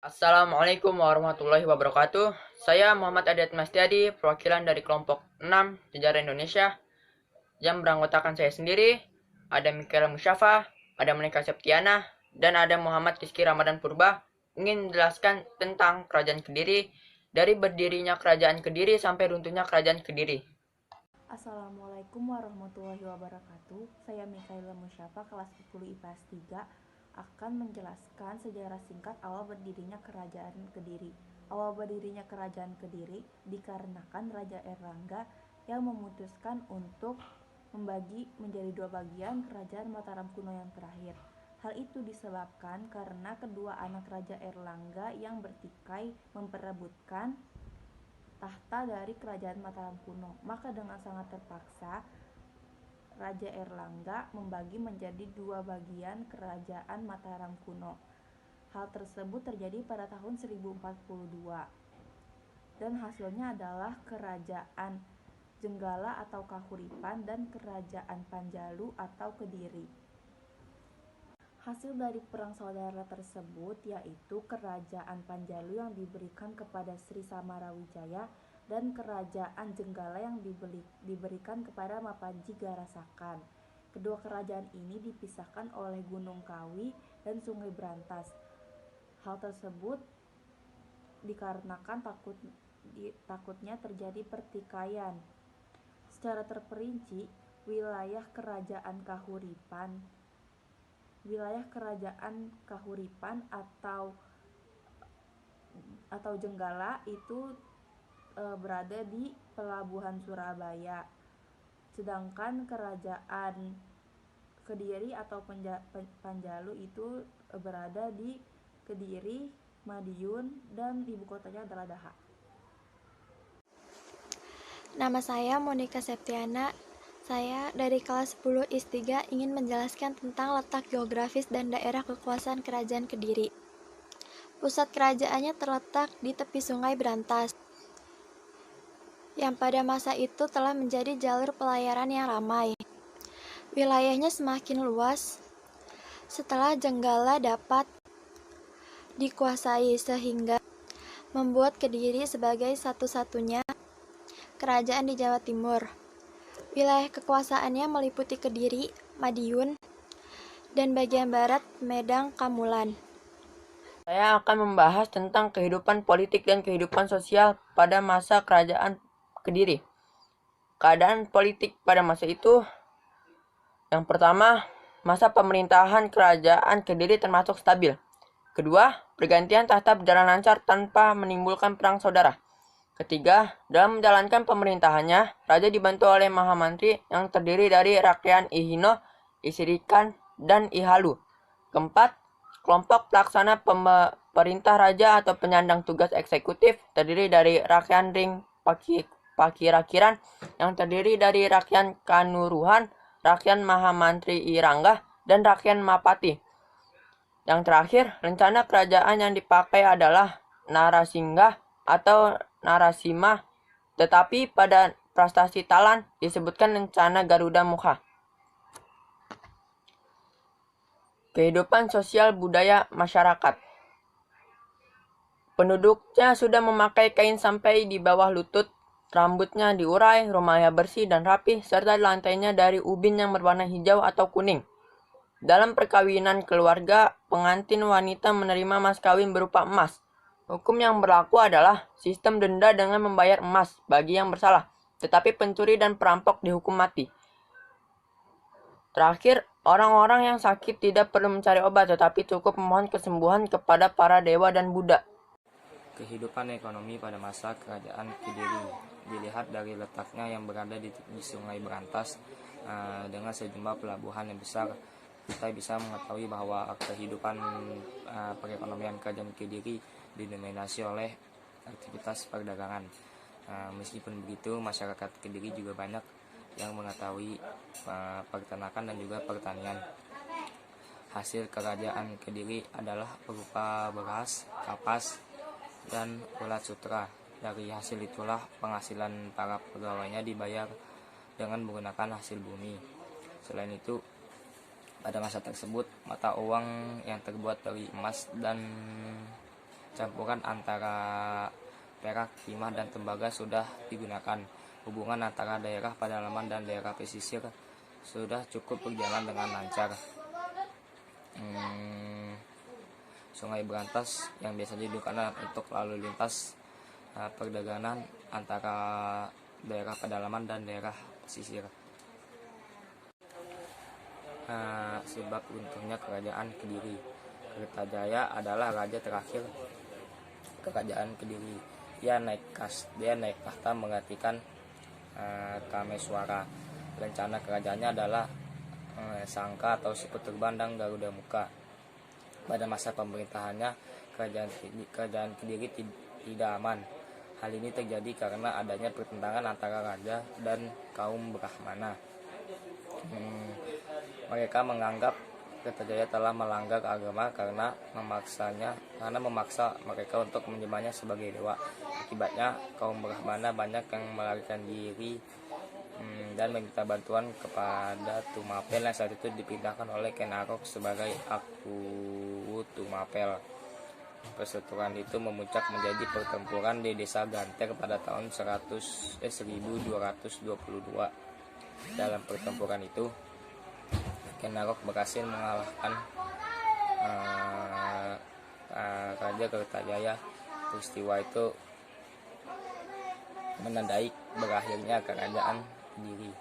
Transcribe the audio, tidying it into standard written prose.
Assalamualaikum warahmatullahi wabarakatuh. Saya Muhammad Adat Mastiadi, perwakilan dari kelompok 6 Sejarah Indonesia yang beranggotakan saya sendiri, ada Mikael Musyafa, ada Monika Septiana, dan ada Muhammad Rizky Ramadan Purba, ingin menjelaskan tentang Kerajaan Kediri, dari berdirinya Kerajaan Kediri sampai runtuhnya Kerajaan Kediri. Assalamualaikum warahmatullahi wabarakatuh. Saya Mikaela Musyafa, kelas 10 IPS 3, akan menjelaskan sejarah singkat awal berdirinya Kerajaan Kediri. Awal berdirinya Kerajaan Kediri dikarenakan Raja Erlangga yang memutuskan untuk membagi menjadi dua bagian Kerajaan Mataram kuno yang terakhir. Hal itu disebabkan karena kedua anak Raja Erlangga yang bertikai memperebutkan tahta dari Kerajaan Mataram kuno. Maka dengan sangat terpaksa Raja Erlangga membagi menjadi dua bagian Kerajaan Mataram kuno. Hal tersebut terjadi pada tahun 1042 dan hasilnya adalah Kerajaan Jenggala atau Kahuripan dan Kerajaan Panjalu atau Kediri. Hasil dari perang saudara tersebut yaitu Kerajaan Panjalu yang diberikan kepada Sri Samarawijaya dan Kerajaan Jenggala yang diberikan kepada Mapanji Garasakan. Kedua kerajaan ini dipisahkan oleh Gunung Kawi dan Sungai Brantas. Hal tersebut dikarenakan takutnya terjadi pertikaian. Secara terperinci, wilayah Kerajaan Kahuripan atau Jenggala itu berada di pelabuhan Surabaya, sedangkan Kerajaan Kediri atau Panjalu itu berada di Kediri, Madiun, dan ibu kotanya adalah Daha. Nama saya Monika Septiana. Saya dari kelas 10 IS 3 ingin menjelaskan tentang letak geografis dan daerah kekuasaan Kerajaan Kediri. Pusat kerajaannya terletak di tepi Sungai Brantas, yang pada masa itu telah menjadi jalur pelayaran yang ramai. Wilayahnya semakin luas setelah Jenggala dapat dikuasai, sehingga membuat Kediri sebagai satu-satunya kerajaan di Jawa Timur. Wilayah kekuasaannya meliputi Kediri, Madiun, dan bagian barat Medang Kamulan. Saya akan membahas tentang kehidupan politik dan kehidupan sosial pada masa Kerajaan Kediri. Keadaan politik pada masa itu, yang pertama, masa pemerintahan Kerajaan Kediri termasuk stabil. Kedua, pergantian tahta berjalan lancar tanpa menimbulkan perang saudara. Ketiga, dalam menjalankan pemerintahannya, Raja dibantu oleh Mahamantri yang terdiri dari Rakyat Ihino, Isirikan, dan Ihalu. Keempat, kelompok pelaksana pemerintah Raja atau penyandang tugas eksekutif terdiri dari Rakyat Ring Pakirakiran yang terdiri dari Rakyat Kanuruhan, Rakyat Mahamantri Irangga, dan Rakyat Mapati. Yang terakhir, rencana kerajaan yang dipakai adalah Narasingha atau Narasimha, tetapi pada prastasi Talan disebutkan rencana Garuda Mukha. Kehidupan sosial budaya masyarakat. Penduduknya sudah memakai kain sampai di bawah lutut, rambutnya diurai, rumahnya bersih dan rapi, serta lantainya dari ubin yang berwarna hijau atau kuning. Dalam perkawinan keluarga, pengantin wanita menerima mas kawin berupa emas. Hukum yang berlaku adalah sistem denda dengan membayar emas bagi yang bersalah, tetapi pencuri dan perampok dihukum mati. Terakhir, orang-orang yang sakit tidak perlu mencari obat, tetapi cukup memohon kesembuhan kepada para dewa dan Buddha. Kehidupan ekonomi pada masa Kerajaan Kediri dilihat dari letaknya yang berada di Sungai Brantas dengan sejumlah pelabuhan yang besar, kita bisa mengetahui bahwa kehidupan perekonomian Kerajaan Kediri didominasi oleh aktivitas perdagangan. Meskipun begitu, masyarakat Kediri juga banyak yang mengetahui peternakan dan juga pertanian. Hasil kerajaan Kediri adalah berupa beras, kapas, dan ulat sutra. Dari hasil itulah penghasilan para pegawainya dibayar dengan menggunakan hasil bumi. Selain itu, pada masa tersebut mata uang yang terbuat dari emas dan campuran antara perak, timah, dan tembaga sudah digunakan. Hubungan antara daerah pedalaman dan daerah pesisir sudah cukup berjalan dengan lancar. Sungai Berantas yang biasa digunakan untuk lalu lintas perdagangan antara daerah pedalaman dan daerah pesisir. Sebab runtuhnya kerajaan Kediri. Kertajaya adalah raja terakhir kerajaan Kediri. Dia naik tahta menggantikan Kameswara. Rencana kerajaannya adalah Sangka atau Sekutu Bandang Garuda Muka. Pada masa pemerintahannya, kerajaan Kediri tidak aman. Hal ini terjadi karena adanya pertentangan antara raja dan kaum Brahmana. Mereka menganggap Kertajaya telah melanggar agama karena memaksa mereka untuk menyembahnya sebagai dewa. Akibatnya kaum Brahmana banyak yang melarikan diri dan meminta bantuan kepada Tumapel yang saat itu dipindahkan oleh Ken Arok sebagai Aku Tumapel. Perseteruan itu memuncak menjadi pertempuran di desa Ganter pada tahun 1222. Dalam pertempuran itu, Ken Arok berhasil mengalahkan Raja Kertajaya. Peristiwa itu menandai berakhirnya kerajaan Kediri.